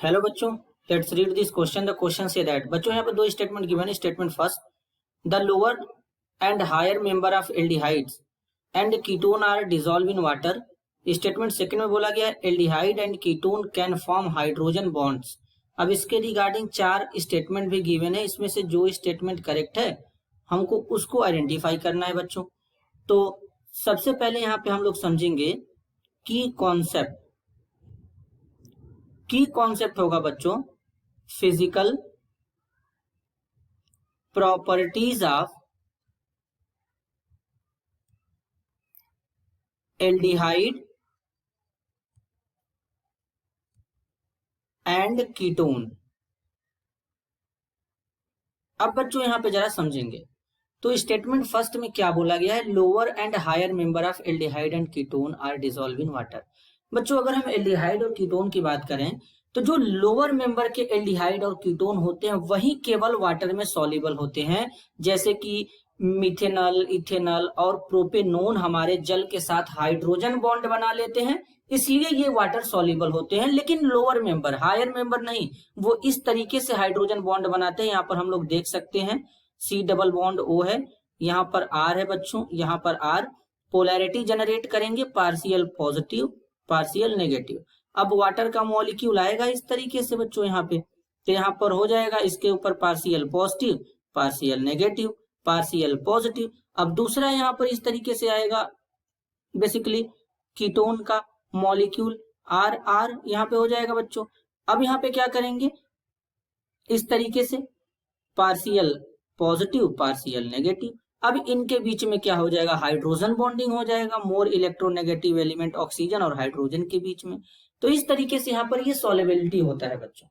Hello बच्चों, let's read this question. The question say that बच्चों यहाँ पे दो स्टेटमेंट गिवन है। Statement first, the lower and higher member of aldehydes and ketone are dissolve in water. Statement second में बोला गया है aldehyde and ketone can form hydrogen bonds. अब इसके रिगार्डिंग चार स्टेटमेंट भी गिवन है। इसमें से जो स्टेटमेंट करेक्ट है हमको उसको आइडेंटिफाई करना है बच्चों। तो सबसे पहले यहाँ पे हम लोग समझेंगे की कॉन्सेप्ट। की कॉन्सेप्ट होगा बच्चों physical properties of aldehyde and ketone. अब बच्चों यहां पे जरा समझेंगे तो स्टेटमेंट फर्स्ट में क्या बोला गया है, lower and higher member of aldehyde and ketone are dissolve in water. बच्चों अगर हम एल्डिहाइड और कीटोन की बात करें तो जो लोअर मेंबर के एल्डिहाइड और कीटोन होते हैं वही केवल वाटर में सॉल्युबल होते हैं, जैसे कि मिथेनॉल, इथेनॉल और प्रोपेनोन हमारे जल के साथ हाइड्रोजन बॉन्ड बना लेते हैं, इसलिए ये वाटर सॉल्युबल होते हैं। लेकिन लोअर मेंबर, हायर मेंबर नहीं, वो इस तरीके से हाइड्रोजन बॉन्ड बनाते हैं। यहाँ पर हम लोग देख सकते हैं C डबल बॉन्ड O है, यहाँ पर R है बच्चों, यहाँ पर R पोलैरिटी जनरेट करेंगे, पार्शियल पॉजिटिव पार्शियल नेगेटिव। अब वाटर का मॉलिक्यूल आएगा इस तरीके से बच्चों यहाँ पे, तो यहाँ पर हो जाएगा इसके ऊपर partial positive partial negative partial positive. अब दूसरा यहाँ पर इस तरीके से आएगा बेसिकली कीटोन का मॉलिक्यूल R यहाँ पे हो जाएगा बच्चों। अब यहाँ पे क्या करेंगे, इस तरीके से पार्शियल पॉजिटिव पार्शियल नेगेटिव। अब इनके बीच में क्या हो जाएगा, हाइड्रोजन बॉन्डिंग हो जाएगा, मोर इलेक्ट्रोनेगेटिव एलिमेंट ऑक्सीजन और हाइड्रोजन के बीच में। तो इस तरीके से यहाँ पर ये सॉल्युबिलिटी होता है बच्चों।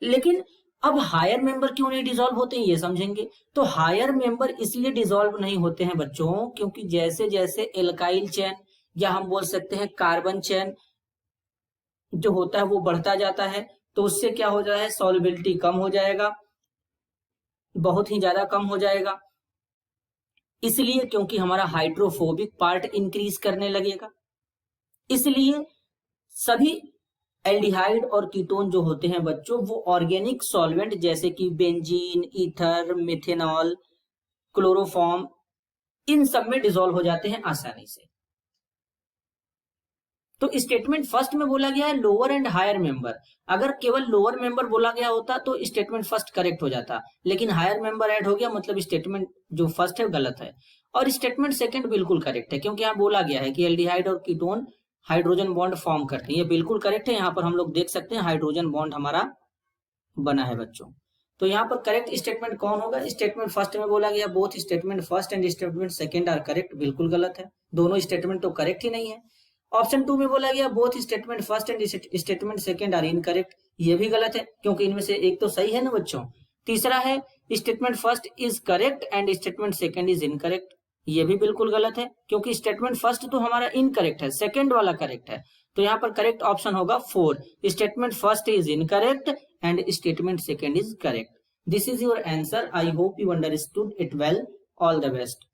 लेकिन अब हायर मेंबर क्यों नहीं डिसॉल्व होते हैं ये समझेंगे। तो हायर मेंबर इसलिए डिसॉल्व नहीं होते हैं बच्चों क्योंकि जैसे जैसे एल्काइल चेन या हम बोल सकते हैं कार्बन चेन जो होता है वो बढ़ता जाता है, तो उससे क्या हो जाता है, सॉल्युबिलिटी कम हो जाएगा, बहुत ही ज्यादा कम हो जाएगा। इसलिए क्योंकि हमारा हाइड्रोफोबिक पार्ट इंक्रीज करने लगेगा। इसलिए सभी एल्डिहाइड और कीटोन जो होते हैं बच्चों वो ऑर्गेनिक सॉल्वेंट जैसे कि बेंजीन, ईथर, मिथेनॉल, क्लोरोफॉर्म, इन सब में डिसॉल्व हो जाते हैं आसानी से। तो स्टेटमेंट फर्स्ट में बोला गया है लोअर एंड हायर मेंबर। अगर केवल लोअर मेंबर बोला गया होता तो स्टेटमेंट फर्स्ट करेक्ट हो जाता, लेकिन हायर मेंबर ऐड हो गया, मतलब स्टेटमेंट जो फर्स्ट है गलत है। और स्टेटमेंट सेकंड बिल्कुल करेक्ट है क्योंकि यहाँ बोला गया है कि एल्डिहाइड और कीटोन हाइड्रोजन बॉन्ड फॉर्म करते हैं, ये बिल्कुल करेक्ट है। यहाँ पर हम लोग देख सकते हैं हाइड्रोजन बॉन्ड हमारा बना है बच्चों। तो यहाँ पर करेक्ट स्टेटमेंट कौन होगा, स्टेटमेंट फर्स्ट में बोला गया both statement first and statement second are correct, बिल्कुल गलत है, दोनों स्टेटमेंट तो करेक्ट ही नहीं है। ऑप्शन 2 में बोला गया both statement first and statement second are incorrect, ये भी गलत है क्योंकि इनमें से एक तो सही है ना बच्चों। तीसरा है statement first is correct and statement second is incorrect, ये भी बिल्कुल गलत है क्योंकि स्टेटमेंट फर्स्ट तो हमारा इनकरेक्ट है, सेकंड वाला करेक्ट है। तो यहाँ पर करेक्ट ऑप्शन होगा 4, statement first is incorrect and statement second is correct. This is your answer. I hope you understood it well. All the best.